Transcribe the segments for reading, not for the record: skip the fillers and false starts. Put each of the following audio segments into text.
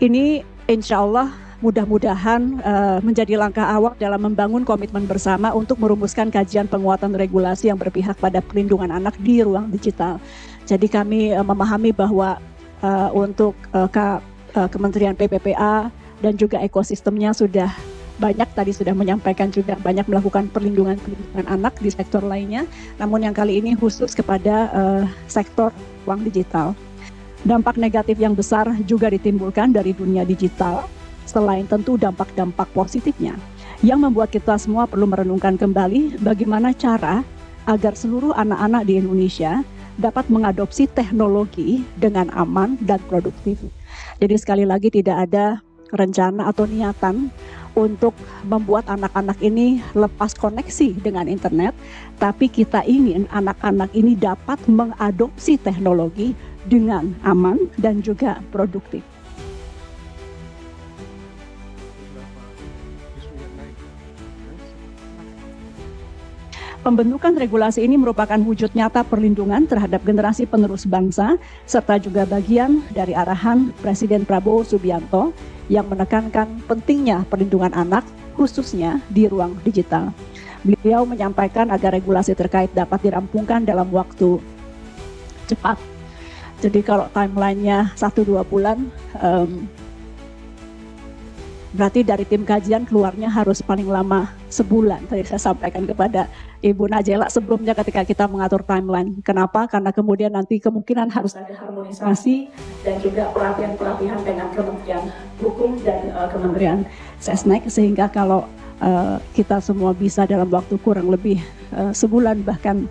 Ini insya Allah mudah-mudahan menjadi langkah awal dalam membangun komitmen bersama untuk merumuskan kajian penguatan regulasi yang berpihak pada perlindungan anak di ruang digital. Jadi kami memahami bahwa untuk Kementerian PPPA dan juga ekosistemnya sudah banyak tadi sudah menyampaikan juga banyak melakukan perlindungan anak di sektor lainnya. Namun yang kali ini khusus kepada sektor ruang digital. Dampak negatif yang besar juga ditimbulkan dari dunia digital, selain tentu dampak-dampak positifnya, yang membuat kita semua perlu merenungkan kembali bagaimana cara agar seluruh anak-anak di Indonesia dapat mengadopsi teknologi dengan aman dan produktif. Jadi sekali lagi tidak ada rencana atau niatan untuk membuat anak-anak ini lepas koneksi dengan internet, tapi kita ingin anak-anak ini dapat mengadopsi teknologi dengan aman dan juga produktif. Pembentukan regulasi ini merupakan wujud nyata perlindungan terhadap generasi penerus bangsa, serta juga bagian dari arahan Presiden Prabowo Subianto yang menekankan pentingnya perlindungan anak, khususnya di ruang digital. Beliau menyampaikan agar regulasi terkait dapat dirampungkan dalam waktu cepat. Jadi kalau timelinenya 1-2 bulan, berarti dari tim kajian keluarnya harus paling lama sebulan. Tadi saya sampaikan kepada Ibu Najela sebelumnya ketika kita mengatur timeline. Kenapa? Karena kemudian nanti kemungkinan harus ada harmonisasi dan juga pelatihan-pelatihan dengan Kementerian Hukum dan Kementerian Sesnek, sehingga kalau kita semua bisa dalam waktu kurang lebih sebulan, bahkan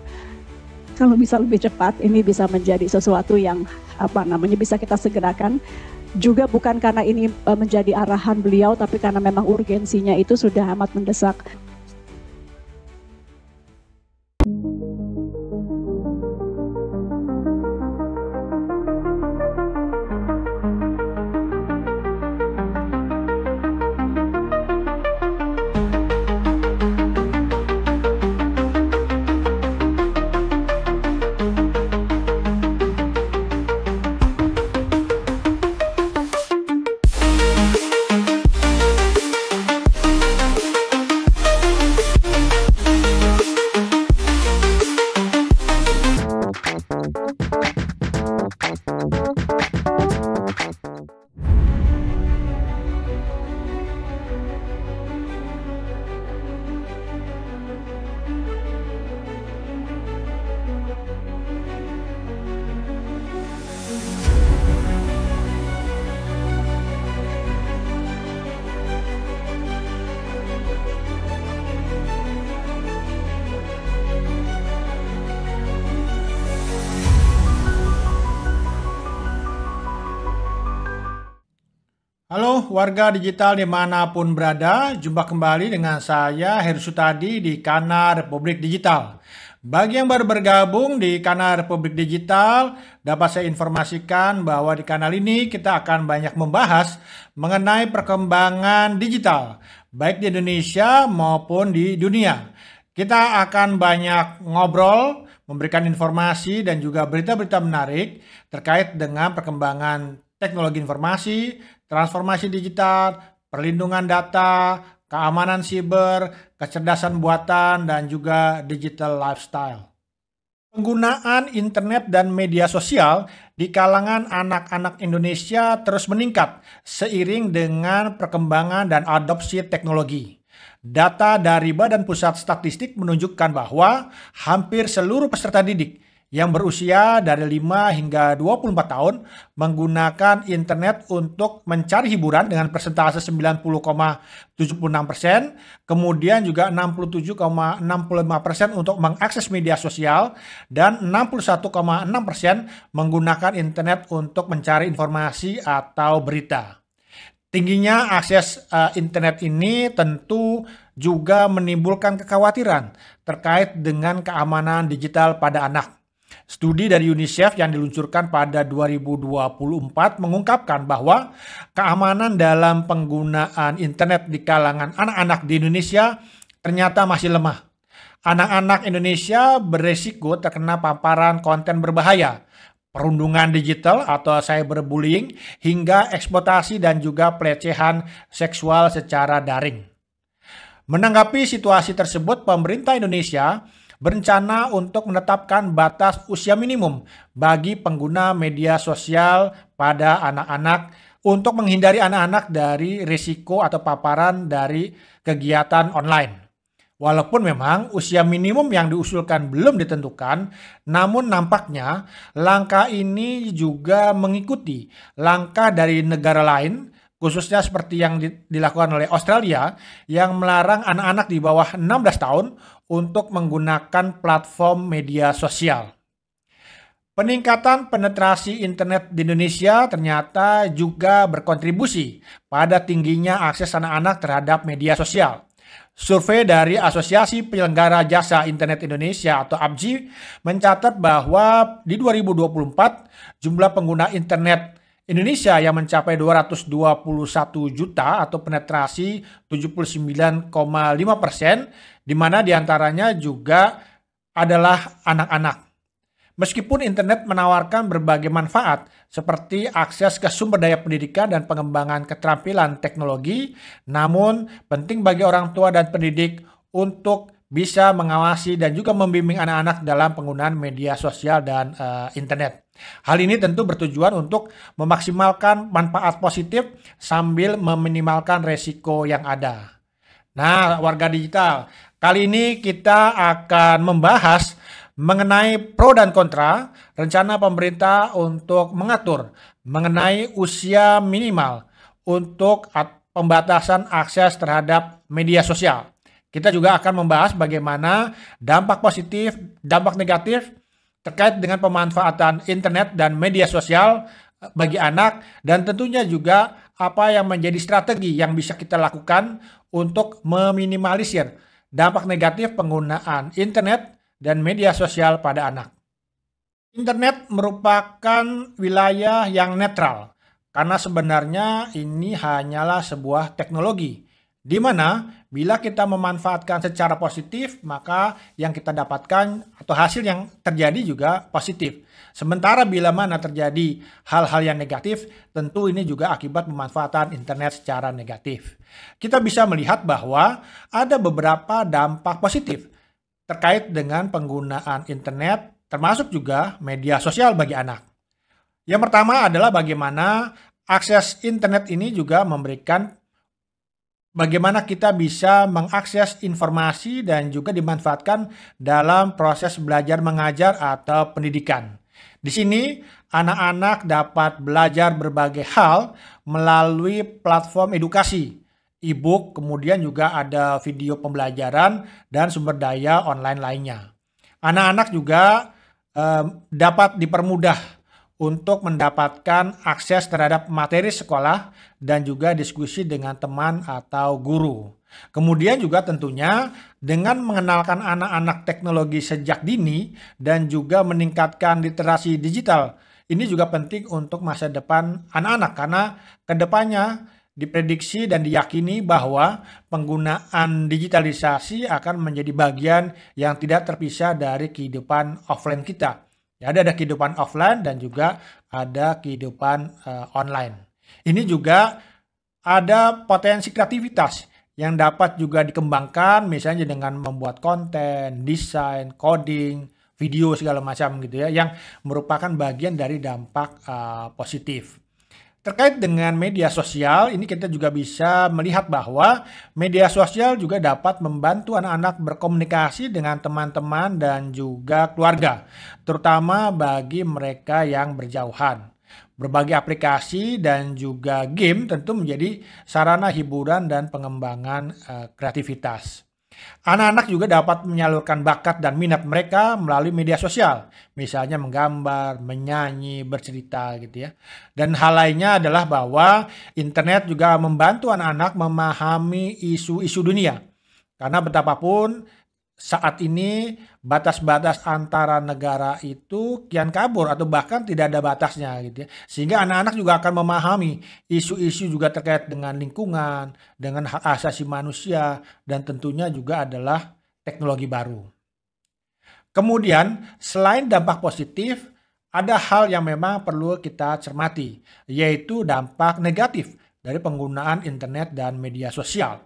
kalau bisa lebih cepat, ini bisa menjadi sesuatu yang bisa kita segerakan. Juga bukan karena ini menjadi arahan beliau, tapi karena memang urgensinya itu sudah amat mendesak. Halo warga digital dimanapun berada, jumpa kembali dengan saya Heru Sutadi di Kanal Republik Digital. Bagi yang baru bergabung di Kanal Republik Digital, dapat saya informasikan bahwa di kanal ini kita akan banyak membahas mengenai perkembangan digital, baik di Indonesia maupun di dunia. Kita akan banyak ngobrol, memberikan informasi dan juga berita-berita menarik terkait dengan perkembangan teknologi informasi, transformasi digital, perlindungan data, keamanan siber, kecerdasan buatan, dan juga digital lifestyle. Penggunaan internet dan media sosial di kalangan anak-anak Indonesia terus meningkat seiring dengan perkembangan dan adopsi teknologi. Data dari Badan Pusat Statistik menunjukkan bahwa hampir seluruh peserta didik yang berusia dari 5 hingga 24 tahun menggunakan internet untuk mencari hiburan dengan persentase 90,76%, kemudian juga 67,65% untuk mengakses media sosial, dan 61,6% menggunakan internet untuk mencari informasi atau berita. Tingginya akses internet ini tentu juga menimbulkan kekhawatiran terkait dengan keamanan digital pada anak. Studi dari UNICEF yang diluncurkan pada 2024 mengungkapkan bahwa keamanan dalam penggunaan internet di kalangan anak-anak di Indonesia ternyata masih lemah. Anak-anak Indonesia beresiko terkena paparan konten berbahaya, perundungan digital atau cyberbullying, hingga eksploitasi dan juga pelecehan seksual secara daring. Menanggapi situasi tersebut, pemerintah Indonesia berencana untuk menetapkan batas usia minimum bagi pengguna media sosial pada anak-anak untuk menghindari anak-anak dari risiko atau paparan dari kegiatan online. Walaupun memang usia minimum yang diusulkan belum ditentukan, namun nampaknya langkah ini juga mengikuti langkah dari negara lain, khususnya seperti yang dilakukan oleh Australia yang melarang anak-anak di bawah 16 tahun untuk menggunakan platform media sosial. Peningkatan penetrasi internet di Indonesia ternyata juga berkontribusi pada tingginya akses anak-anak terhadap media sosial. Survei dari Asosiasi Penyelenggara Jasa Internet Indonesia atau APJI mencatat bahwa di 2024 jumlah pengguna internet Indonesia yang mencapai 221 juta atau penetrasi 79,5%, di mana diantaranya juga adalah anak-anak. Meskipun internet menawarkan berbagai manfaat seperti akses ke sumber daya pendidikan dan pengembangan keterampilan teknologi, namun penting bagi orang tua dan pendidik untuk bisa mengawasi dan juga membimbing anak-anak dalam penggunaan media sosial dan internet. Hal ini tentu bertujuan untuk memaksimalkan manfaat positif sambil meminimalkan resiko yang ada. Nah, warga digital, kali ini kita akan membahas mengenai pro dan kontra rencana pemerintah untuk mengatur mengenai usia minimal untuk pembatasan akses terhadap media sosial. Kita juga akan membahas bagaimana dampak positif, dampak negatif terkait dengan pemanfaatan internet dan media sosial bagi anak, dan tentunya juga apa yang menjadi strategi yang bisa kita lakukan untuk meminimalisir dampak negatif penggunaan internet dan media sosial pada anak. Internet merupakan wilayah yang netral karena sebenarnya ini hanyalah sebuah teknologi di mana bila kita memanfaatkan secara positif, maka yang kita dapatkan atau hasil yang terjadi juga positif. Sementara bila mana terjadi hal-hal yang negatif, tentu ini juga akibat pemanfaatan internet secara negatif. Kita bisa melihat bahwa ada beberapa dampak positif terkait dengan penggunaan internet, termasuk juga media sosial bagi anak. Yang pertama adalah bagaimana akses internet ini juga memberikan bagaimana kita bisa mengakses informasi dan juga dimanfaatkan dalam proses belajar mengajar atau pendidikan. Di sini anak-anak dapat belajar berbagai hal melalui platform edukasi, e-book, kemudian juga ada video pembelajaran dan sumber daya online lainnya. Anak-anak juga dapat dipermudah untuk mendapatkan akses terhadap materi sekolah dan juga diskusi dengan teman atau guru. Kemudian juga tentunya dengan mengenalkan anak-anak teknologi sejak dini dan juga meningkatkan literasi digital. Ini juga penting untuk masa depan anak-anak karena kedepannya diprediksi dan diyakini bahwa penggunaan digitalisasi akan menjadi bagian yang tidak terpisah dari kehidupan offline kita. Ya, ada kehidupan offline dan juga ada kehidupan online. Ini juga ada potensi kreativitas yang dapat juga dikembangkan misalnya dengan membuat konten, desain, coding, video segala macam gitu ya, yang merupakan bagian dari dampak positif. Terkait dengan media sosial, ini kita juga bisa melihat bahwa media sosial juga dapat membantu anak-anak berkomunikasi dengan teman-teman dan juga keluarga, terutama bagi mereka yang berjauhan. Berbagai aplikasi dan juga game tentu menjadi sarana hiburan dan pengembangan kreativitas. Anak-anak juga dapat menyalurkan bakat dan minat mereka melalui media sosial, misalnya menggambar, menyanyi, bercerita gitu ya. Dan hal lainnya adalah bahwa internet juga membantu anak-anak memahami isu-isu dunia. Karena betapapun saat ini batas-batas antara negara itu kian kabur atau bahkan tidak ada batasnya gitu ya. Sehingga anak-anak juga akan memahami isu-isu juga terkait dengan lingkungan, dengan hak asasi manusia, dan tentunya juga adalah teknologi baru. Kemudian selain dampak positif, ada hal yang memang perlu kita cermati, yaitu dampak negatif dari penggunaan internet dan media sosial.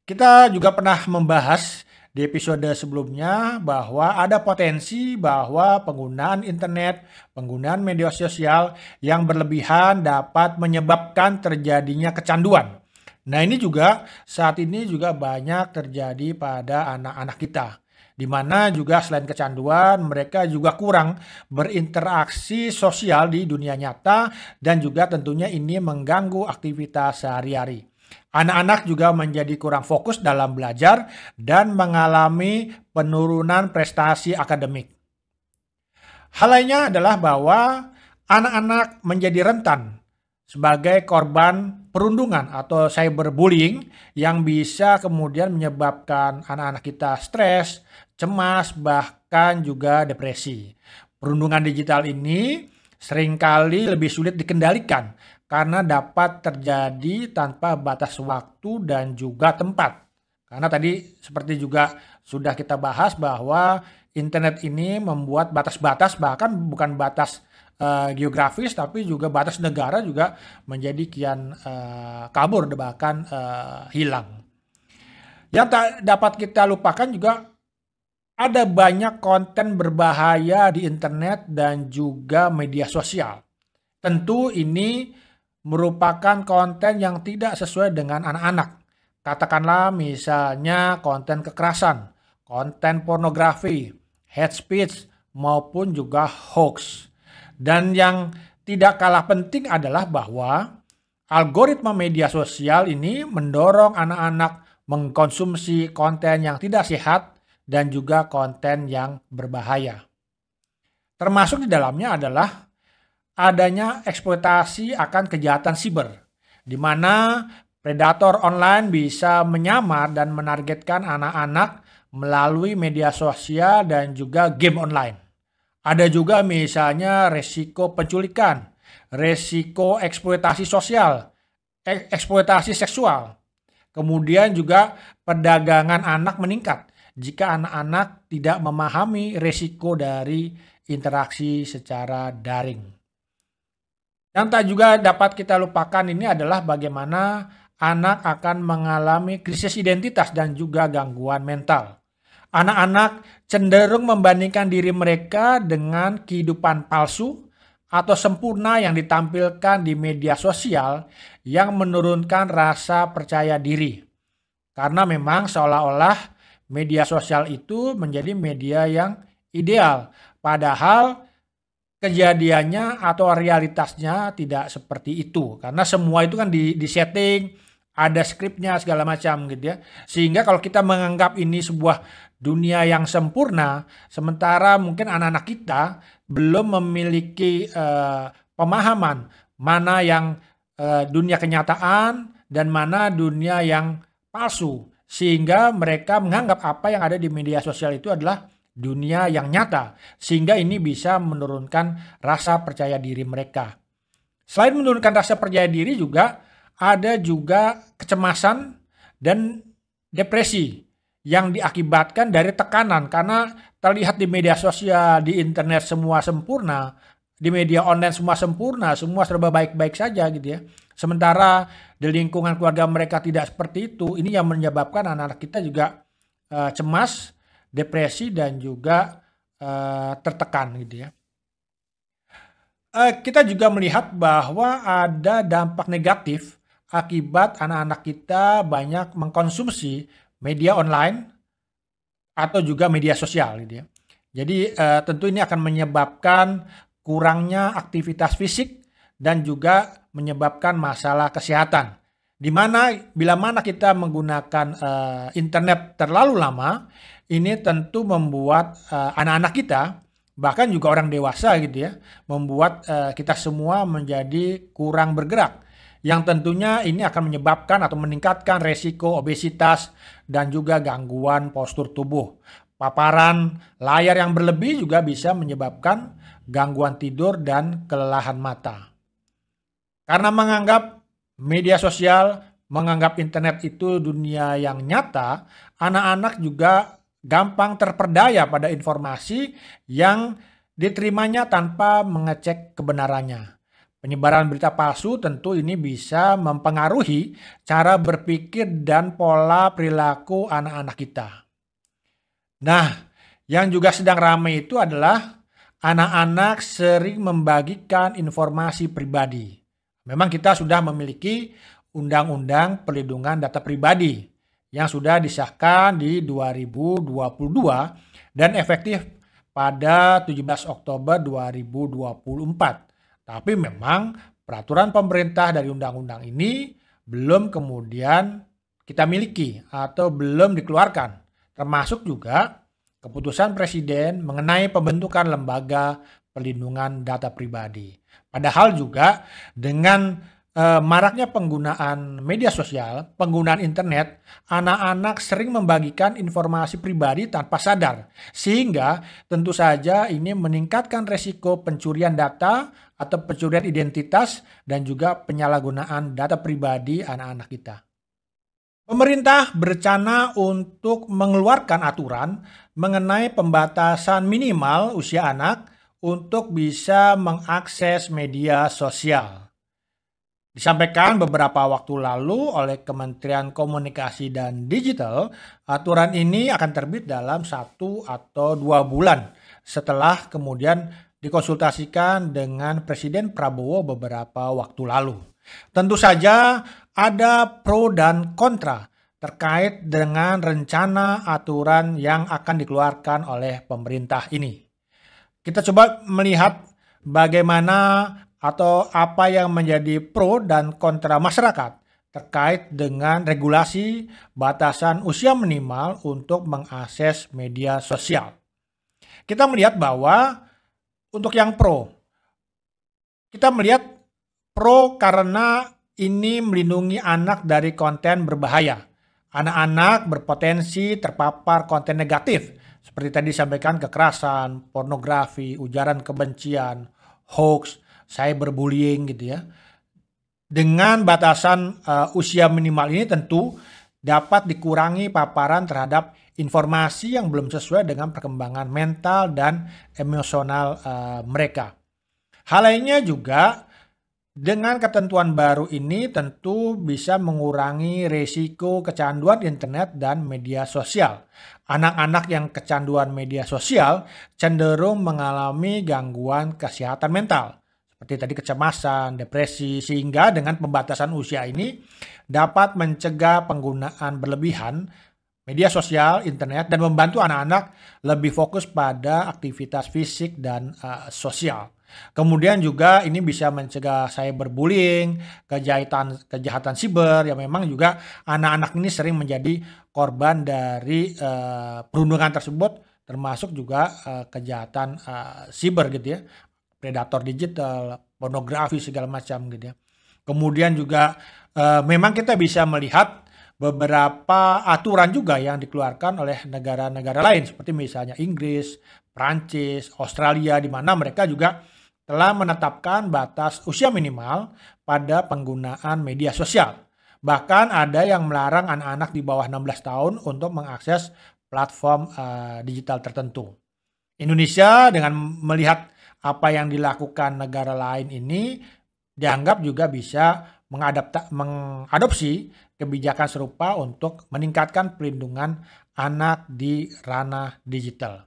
Kita juga pernah membahas di episode sebelumnya bahwa ada potensi bahwa penggunaan internet, penggunaan media sosial yang berlebihan dapat menyebabkan terjadinya kecanduan. Nah, ini juga saat ini juga banyak terjadi pada anak-anak kita, di mana juga selain kecanduan, mereka juga kurang berinteraksi sosial di dunia nyata dan juga tentunya ini mengganggu aktivitas sehari-hari. Anak-anak juga menjadi kurang fokus dalam belajar dan mengalami penurunan prestasi akademik. Hal lainnya adalah bahwa anak-anak menjadi rentan sebagai korban perundungan atau cyberbullying yang bisa kemudian menyebabkan anak-anak kita stres, cemas, bahkan juga depresi. Perundungan digital ini seringkali lebih sulit dikendalikan karena dapat terjadi tanpa batas waktu dan juga tempat. Karena tadi seperti juga sudah kita bahas bahwa internet ini membuat batas-batas, bahkan bukan batas geografis tapi juga batas negara juga menjadi kian kabur bahkan hilang. Yang tak dapat kita lupakan juga ada banyak konten berbahaya di internet dan juga media sosial. Tentu ini merupakan konten yang tidak sesuai dengan anak-anak. Katakanlah misalnya konten kekerasan, konten pornografi, hate speech maupun juga hoax. Dan yang tidak kalah penting adalah bahwa algoritma media sosial ini mendorong anak-anak mengkonsumsi konten yang tidak sehat dan juga konten yang berbahaya. Termasuk di dalamnya adalah adanya eksploitasi akan kejahatan siber, di mana predator online bisa menyamar dan menargetkan anak-anak melalui media sosial dan juga game online. Ada juga misalnya resiko penculikan, resiko eksploitasi sosial, eksploitasi seksual. Kemudian juga perdagangan anak meningkat jika anak-anak tidak memahami resiko dari interaksi secara daring. Yang tak juga dapat kita lupakan ini adalah bagaimana anak akan mengalami krisis identitas dan juga gangguan mental. Anak-anak cenderung membandingkan diri mereka dengan kehidupan palsu atau sempurna yang ditampilkan di media sosial yang menurunkan rasa percaya diri. Karena memang seolah-olah media sosial itu menjadi media yang ideal. Padahal kejadiannya atau realitasnya tidak seperti itu. Karena semua itu kan di-setting, ada skripnya segala macam gitu ya. Sehingga kalau kita menganggap ini sebuah dunia yang sempurna, sementara mungkin anak-anak kita belum memiliki pemahaman mana yang dunia kenyataan dan mana dunia yang palsu, sehingga mereka menganggap apa yang ada di media sosial itu adalah dunia yang nyata, sehingga ini bisa menurunkan rasa percaya diri mereka. Selain menurunkan rasa percaya diri juga ada juga kecemasan dan depresi yang diakibatkan dari tekanan karena terlihat di media sosial, di internet semua sempurna, di media online semua sempurna, semua serba baik-baik saja gitu ya. Sementara di lingkungan keluarga mereka tidak seperti itu, ini yang menyebabkan anak-anak kita juga cemas, depresi dan juga tertekan gitu ya. Kita juga melihat bahwa ada dampak negatif akibat anak-anak kita banyak mengkonsumsi media online atau juga media sosial gitu ya. Jadi tentu ini akan menyebabkan kurangnya aktivitas fisik dan juga menyebabkan masalah kesehatan. Di mana bila mana kita menggunakan internet terlalu lama, ini tentu membuat anak-anak kita bahkan juga orang dewasa gitu ya, membuat kita semua menjadi kurang bergerak. Yang tentunya ini akan menyebabkan atau meningkatkan resiko obesitas dan juga gangguan postur tubuh. Paparan layar yang berlebih juga bisa menyebabkan gangguan tidur dan kelelahan mata. Karena menganggap media sosial, menganggap internet itu dunia yang nyata, anak-anak juga gampang terperdaya pada informasi yang diterimanya tanpa mengecek kebenarannya. Penyebaran berita palsu tentu ini bisa mempengaruhi cara berpikir dan pola perilaku anak-anak kita. Nah, yang juga sedang ramai itu adalah anak-anak sering membagikan informasi pribadi. Memang kita sudah memiliki Undang-Undang Perlindungan Data Pribadi yang sudah disahkan di 2022 dan efektif pada 17 Oktober 2024. Tapi memang peraturan pemerintah dari undang-undang ini belum kemudian kita miliki atau belum dikeluarkan. Termasuk juga keputusan Presiden mengenai pembentukan lembaga perlindungan data pribadi. Padahal juga dengan maraknya penggunaan media sosial, penggunaan internet, anak-anak sering membagikan informasi pribadi tanpa sadar. Sehingga tentu saja ini meningkatkan resiko pencurian data atau pencurian identitas dan juga penyalahgunaan data pribadi anak-anak kita. Pemerintah berencana untuk mengeluarkan aturan mengenai pembatasan minimal usia anak untuk bisa mengakses media sosial. Disampaikan beberapa waktu lalu oleh Kementerian Komunikasi dan Digital, aturan ini akan terbit dalam 1 atau 2 bulan setelah kemudian dikonsultasikan dengan Presiden Prabowo beberapa waktu lalu. Tentu saja ada pro dan kontra terkait dengan rencana aturan yang akan dikeluarkan oleh pemerintah ini. Kita coba melihat bagaimana atau apa yang menjadi pro dan kontra masyarakat terkait dengan regulasi batasan usia minimal untuk mengakses media sosial. Kita melihat bahwa untuk yang pro, kita melihat pro karena ini melindungi anak dari konten berbahaya. Anak-anak berpotensi terpapar konten negatif, seperti tadi disampaikan kekerasan, pornografi, ujaran kebencian, hoax, cyberbullying gitu ya. Dengan batasan usia minimal ini tentu dapat dikurangi paparan terhadap informasi yang belum sesuai dengan perkembangan mental dan emosional mereka. Hal lainnya juga dengan ketentuan baru ini tentu bisa mengurangi risiko kecanduan internet dan media sosial. Anak-anak yang kecanduan media sosial cenderung mengalami gangguan kesehatan mental, seperti tadi kecemasan, depresi, sehingga dengan pembatasan usia ini dapat mencegah penggunaan berlebihan media sosial, internet, dan membantu anak-anak lebih fokus pada aktivitas fisik dan sosial. Kemudian juga ini bisa mencegah cyberbullying, kejahatan siber yang memang juga anak-anak ini sering menjadi korban dari perundungan tersebut, termasuk juga kejahatan siber gitu ya, predator digital, pornografi segala macam gitu ya. Kemudian juga memang kita bisa melihat beberapa aturan juga yang dikeluarkan oleh negara-negara lain seperti misalnya Inggris, Prancis, Australia, di mana mereka juga telah menetapkan batas usia minimal pada penggunaan media sosial. Bahkan ada yang melarang anak-anak di bawah 16 tahun untuk mengakses platform digital tertentu. Indonesia dengan melihat apa yang dilakukan negara lain ini dianggap juga bisa mengadopsi kebijakan serupa untuk meningkatkan perlindungan anak di ranah digital.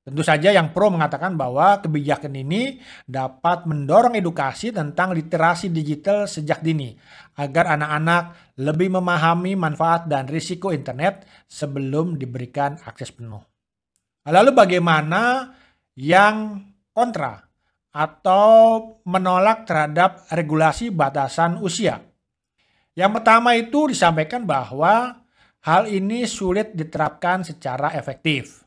Tentu saja yang pro mengatakan bahwa kebijakan ini dapat mendorong edukasi tentang literasi digital sejak dini agar anak-anak lebih memahami manfaat dan risiko internet sebelum diberikan akses penuh. Lalu bagaimana yang kontra atau menolak terhadap regulasi batasan usia? Yang pertama itu disampaikan bahwa hal ini sulit diterapkan secara efektif.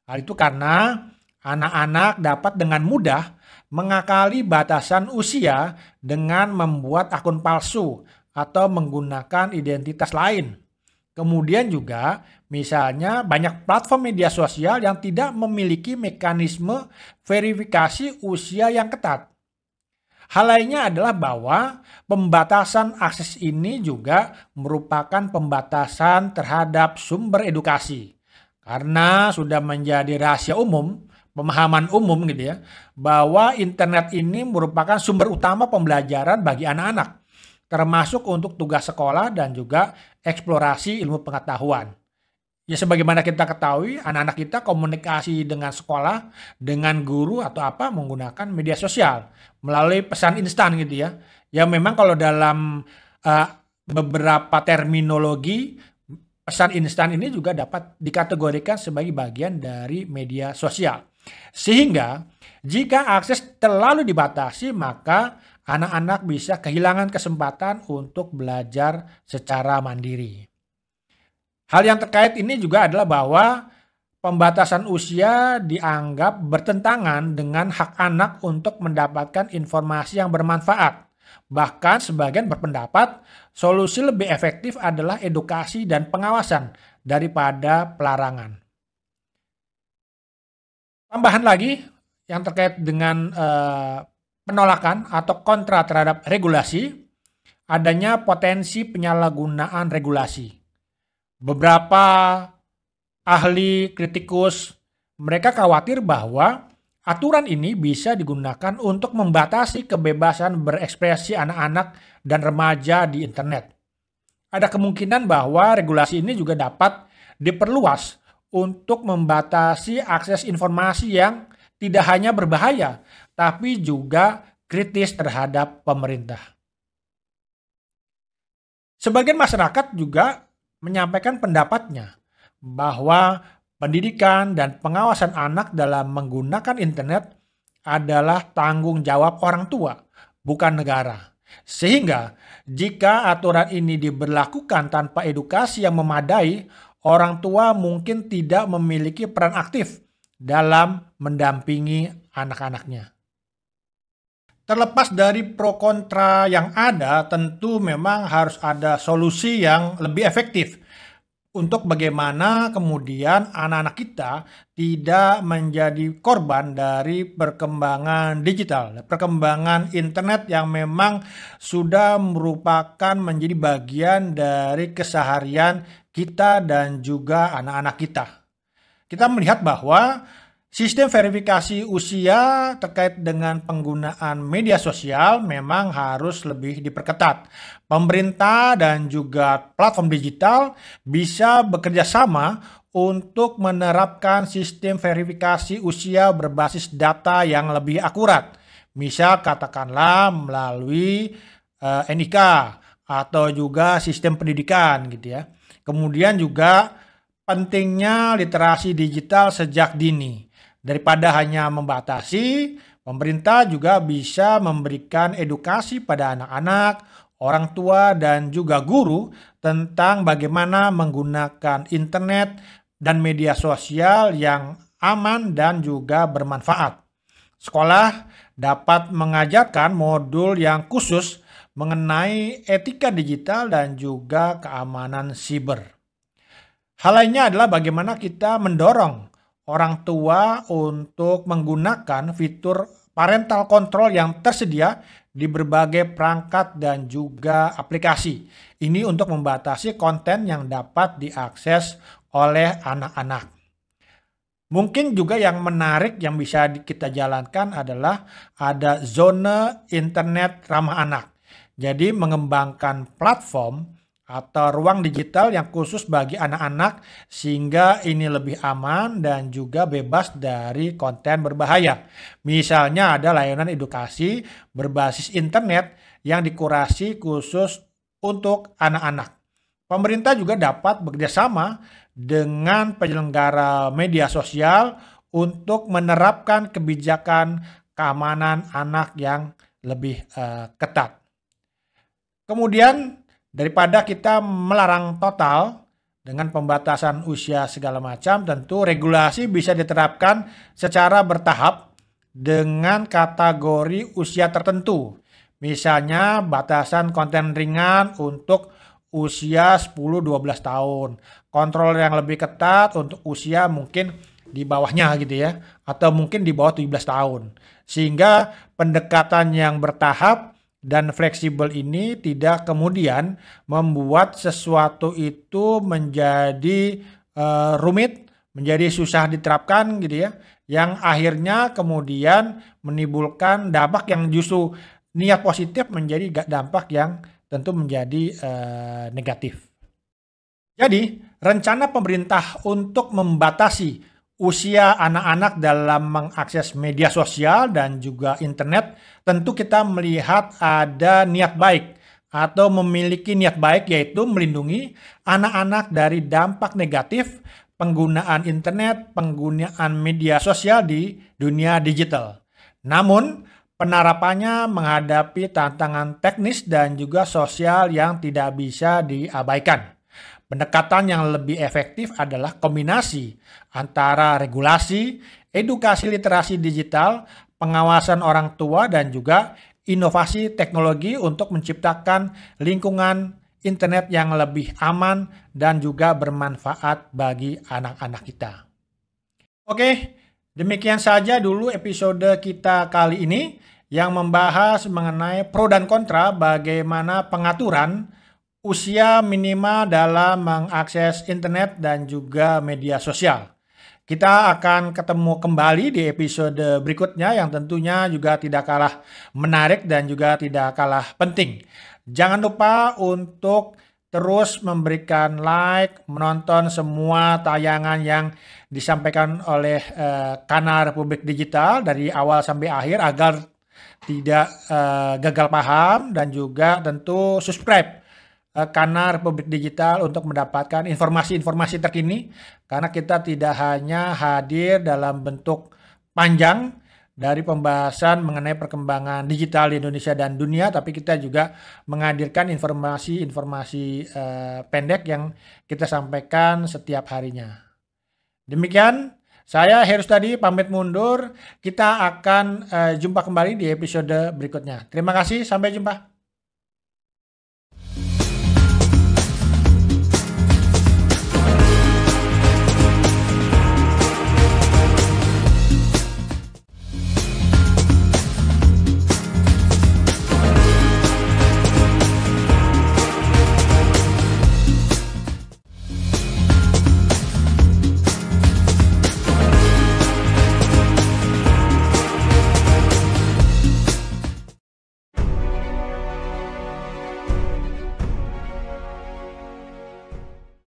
Hal itu karena anak-anak dapat dengan mudah mengakali batasan usia dengan membuat akun palsu atau menggunakan identitas lain. Kemudian juga misalnya banyak platform media sosial yang tidak memiliki mekanisme verifikasi usia yang ketat. Hal lainnya adalah bahwa pembatasan akses ini juga merupakan pembatasan terhadap sumber edukasi. Karena sudah menjadi rahasia umum, pemahaman umum gitu ya, bahwa internet ini merupakan sumber utama pembelajaran bagi anak-anak, termasuk untuk tugas sekolah dan juga eksplorasi ilmu pengetahuan. Ya sebagaimana kita ketahui, anak-anak kita komunikasi dengan sekolah, dengan guru atau apa menggunakan media sosial melalui pesan instan gitu ya. Ya memang kalau dalam uh, beberapa terminologi, pesan instan ini juga dapat dikategorikan sebagai bagian dari media sosial. Sehingga jika akses terlalu dibatasi, maka anak-anak bisa kehilangan kesempatan untuk belajar secara mandiri. Hal yang terkait ini juga adalah bahwa pembatasan usia dianggap bertentangan dengan hak anak untuk mendapatkan informasi yang bermanfaat. Bahkan sebagian berpendapat solusi lebih efektif adalah edukasi dan pengawasan daripada pelarangan. Tambahan lagi yang terkait dengan penolakan atau kontra terhadap regulasi, adanya potensi penyalahgunaan regulasi. Beberapa ahli kritikus mereka khawatir bahwa aturan ini bisa digunakan untuk membatasi kebebasan berekspresi anak-anak dan remaja di internet. Ada kemungkinan bahwa regulasi ini juga dapat diperluas untuk membatasi akses informasi yang tidak hanya berbahaya, tapi juga kritis terhadap pemerintah. Sebagian masyarakat juga menyampaikan pendapatnya bahwa pendidikan dan pengawasan anak dalam menggunakan internet adalah tanggung jawab orang tua, bukan negara. Sehingga jika aturan ini diberlakukan tanpa edukasi yang memadai, orang tua mungkin tidak memiliki peran aktif dalam mendampingi anak-anaknya. Terlepas dari pro kontra yang ada, tentu memang harus ada solusi yang lebih efektif untuk bagaimana kemudian anak-anak kita tidak menjadi korban dari perkembangan digital, perkembangan internet yang memang sudah merupakan menjadi bagian dari keseharian kita dan juga anak-anak kita. Kita melihat bahwa sistem verifikasi usia terkait dengan penggunaan media sosial memang harus lebih diperketat. Pemerintah dan juga platform digital bisa bekerja sama untuk menerapkan sistem verifikasi usia berbasis data yang lebih akurat. Misal katakanlah melalui NIK atau juga sistem pendidikan gitu ya. Kemudian juga pentingnya literasi digital sejak dini. Daripada hanya membatasi, pemerintah juga bisa memberikan edukasi pada anak-anak, orang tua, dan juga guru tentang bagaimana menggunakan internet dan media sosial yang aman dan juga bermanfaat. Sekolah dapat mengajarkan modul yang khusus mengenai etika digital dan juga keamanan siber. Hal lainnya adalah bagaimana kita mendorong orang tua untuk menggunakan fitur parental control yang tersedia di berbagai perangkat dan juga aplikasi. Ini untuk membatasi konten yang dapat diakses oleh anak-anak. Mungkin juga yang menarik yang bisa kita jalankan adalah ada zona internet ramah anak. Jadi mengembangkan platform atau ruang digital yang khusus bagi anak-anak sehingga ini lebih aman dan juga bebas dari konten berbahaya. Misalnya ada layanan edukasi berbasis internet yang dikurasi khusus untuk anak-anak. Pemerintah juga dapat bekerjasama dengan penyelenggara media sosial untuk menerapkan kebijakan keamanan anak yang lebih ketat. Kemudian daripada kita melarang total dengan pembatasan usia segala macam, tentu regulasi bisa diterapkan secara bertahap dengan kategori usia tertentu. Misalnya batasan konten ringan untuk usia 10-12 tahun. Kontrol yang lebih ketat untuk usia mungkin di bawahnya gitu ya. Atau mungkin di bawah 17 tahun. Sehingga pendekatan yang bertahap dan fleksibel ini tidak kemudian membuat sesuatu itu menjadi rumit, menjadi susah diterapkan gitu ya. yang akhirnya kemudian menimbulkan dampak yang justru niat positif menjadi dampak yang tentu menjadi negatif. Jadi, rencana pemerintah untuk membatasi usia anak-anak dalam mengakses media sosial dan juga internet, tentu kita melihat ada niat baik atau memiliki niat baik, yaitu melindungi anak-anak dari dampak negatif penggunaan internet, penggunaan media sosial di dunia digital. Namun, penerapannya menghadapi tantangan teknis dan juga sosial yang tidak bisa diabaikan. Pendekatan yang lebih efektif adalah kombinasi antara regulasi, edukasi literasi digital, pengawasan orang tua, dan juga inovasi teknologi untuk menciptakan lingkungan internet yang lebih aman dan juga bermanfaat bagi anak-anak kita. Oke, demikian saja dulu episode kita kali ini yang membahas mengenai pro dan kontra bagaimana pengaturan usia minimal dalam mengakses internet dan juga media sosial. Kita akan ketemu kembali di episode berikutnya yang tentunya juga tidak kalah menarik dan juga tidak kalah penting. Jangan lupa untuk terus memberikan like, menonton semua tayangan yang disampaikan oleh Kanal Republik Digital dari awal sampai akhir agar tidak gagal paham, dan juga tentu subscribe Kanal Republik Digital untuk mendapatkan informasi-informasi terkini, karena kita tidak hanya hadir dalam bentuk panjang dari pembahasan mengenai perkembangan digital di Indonesia dan dunia, tapi kita juga menghadirkan informasi-informasi pendek yang kita sampaikan setiap harinya. Demikian, saya Heru Sutadi pamit mundur. Kita akan jumpa kembali di episode berikutnya. Terima kasih, sampai jumpa.